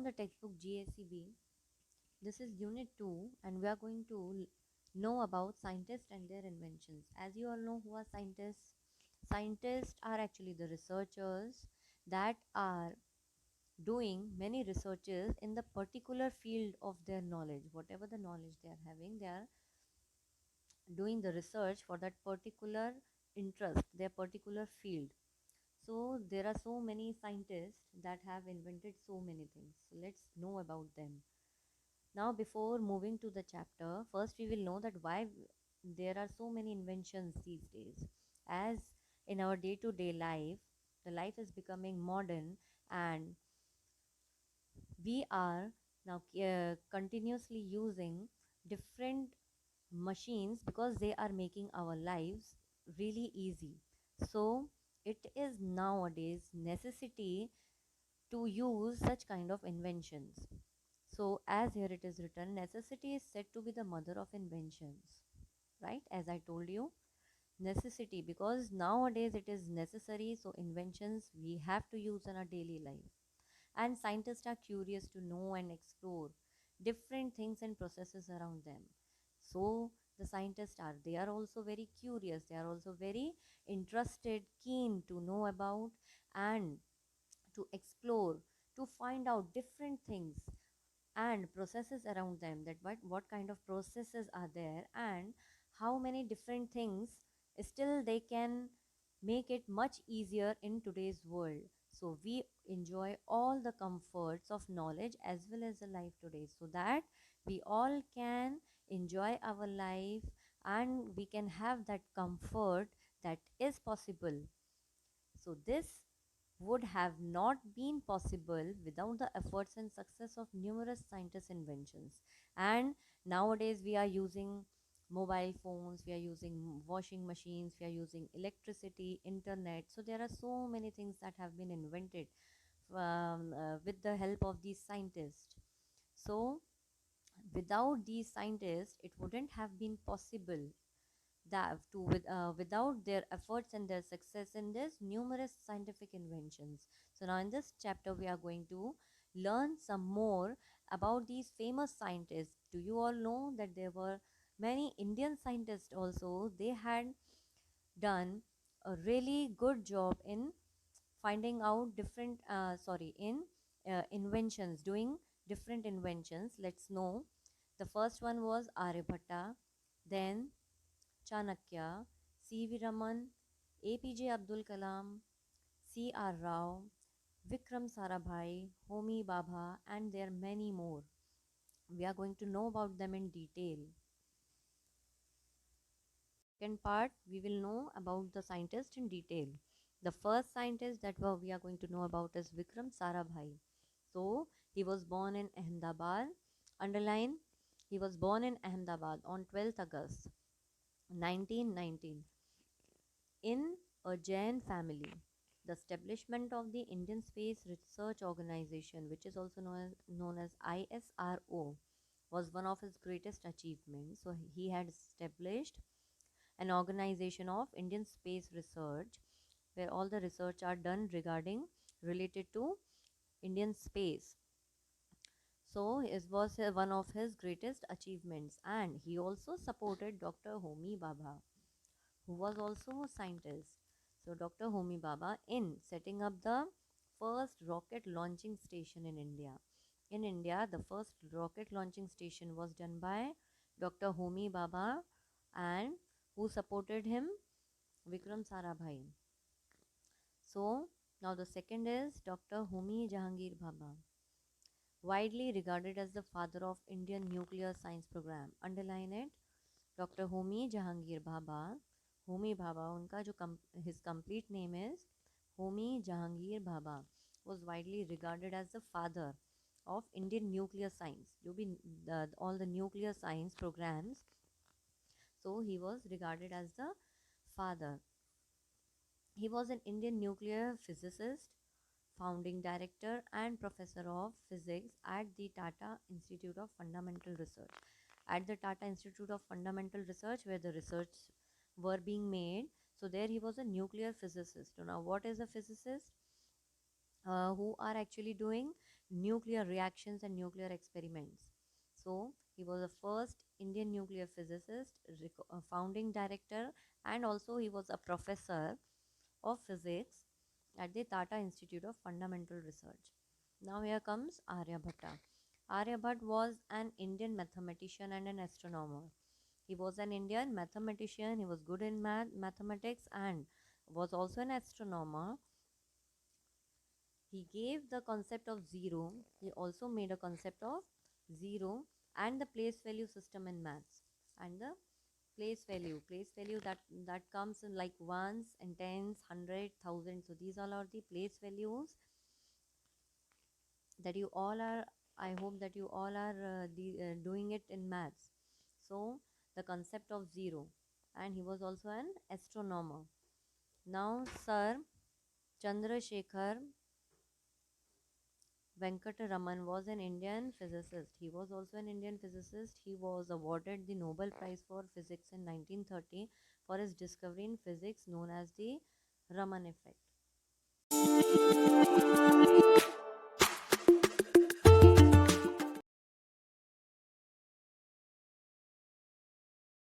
the textbook GACB. This is Unit 2, and we are going to know about scientists and their inventions. As you all know, who are scientists? Scientists are actually the researchers that are doing many researches in the particular field of their knowledge. Whatever the knowledge they are having, they are doing the research for that particular interest, their particular field. So there are so many scientists that have invented so many things. So let's know about them. Now, before moving to the chapter, first we will know that why there are so many inventions these days. As in our day-to-day life, the life is becoming modern, and we are now continuously using different machines because they are making our lives really easy. So it is nowadays necessity to use such kind of inventions. So as here it is written, necessity is said to be the mother of inventions, right? As I told you, necessity, because nowadays it is necessary, so inventions we have to use in our daily life. And scientists are curious to know and explore different things and processes around them. So the scientists are, they are also very curious, they are also very interested, keen to know about and to explore, to find out different things and processes around them, that what kind of processes are there and how many different things still they can make it much easier in today's world. So we enjoy all the comforts of knowledge as well as the life today, so that we all can enjoy our life and we can have that comfort that is possible. So this would have not been possible without the efforts and success of numerous scientists' inventions. And nowadays we are using mobile phones, we are using washing machines, we are using electricity, internet. So there are so many things that have been invented with the help of these scientists. So without these scientists, it wouldn't have been possible that without their efforts and their success in this numerous scientific inventions. So now in this chapter we are going to learn some more about these famous scientists. Do you all know that there were many Indian scientists also? They had done a really good job in finding out different in inventions, doing different inventions. Let's know. The first one was Aryabhatta, then Chanakya, C.V. Raman, APJ Abdul Kalam, C.R. Rao, Vikram Sarabhai, Homi Bhabha, and there are many more. We are going to know about them in detail. Second part, we will know about the scientist in detail. The first scientist that we are going to know about is Vikram Sarabhai. So he was born in Ahmedabad. Underline, he was born in Ahmedabad on 12th August 1919 in a Jain family. The establishment of the Indian Space Research Organization, which is also known as ISRO, was one of his greatest achievements. So he had established an organization of Indian space research, where all the research are done regarding related to Indian space. So it was one of his greatest achievements, and he also supported Dr. Homi Bhabha, who was also a scientist. So Dr. Homi Bhabha in setting up the first rocket launching station in India. In India, the first rocket launching station was done by Dr. Homi Bhabha, and who supported him? Vikram Sarabhai. So now the second is Dr. Homi Jahangir Bhabha, widely regarded as the father of Indian nuclear science program. Underline it. Dr. Homi Jahangir Bhabha. Homi Bhabha, उनका जो his complete name is Homi Jahangir Bhabha, was widely regarded as the father of Indian nuclear science. जो भी all the nuclear science programs, so he was regarded as the father. He was an Indian nuclear physicist, founding director and professor of physics at the Tata Institute of Fundamental Research. At the Tata Institute of Fundamental Research, where the research were being made, so there he was a nuclear physicist. So now what is a physicist? Who are actually doing nuclear reactions and nuclear experiments. So he was the first Indian nuclear physicist, founding director, and also he was a professor of physics at the Tata Institute of Fundamental Research. Now here comes Aryabhatta. Aryabhatta was an Indian mathematician and an astronomer. He was an Indian mathematician, he was good in mathematics, and was also an astronomer. He gave the concept of zero. He also made a concept of zero and the place value system in maths. And the place value that comes in like ones and tens, hundred, thousand. So these all are the place values that you all are. I hope that you all are doing it in maths. So the concept of zero, and he was also an astronomer. Now, Sir Chandrasekhar Venkataraman was an Indian physicist. He was also an Indian physicist. He was awarded the Nobel Prize for Physics in 1930 for his discovery in physics known as the Raman effect.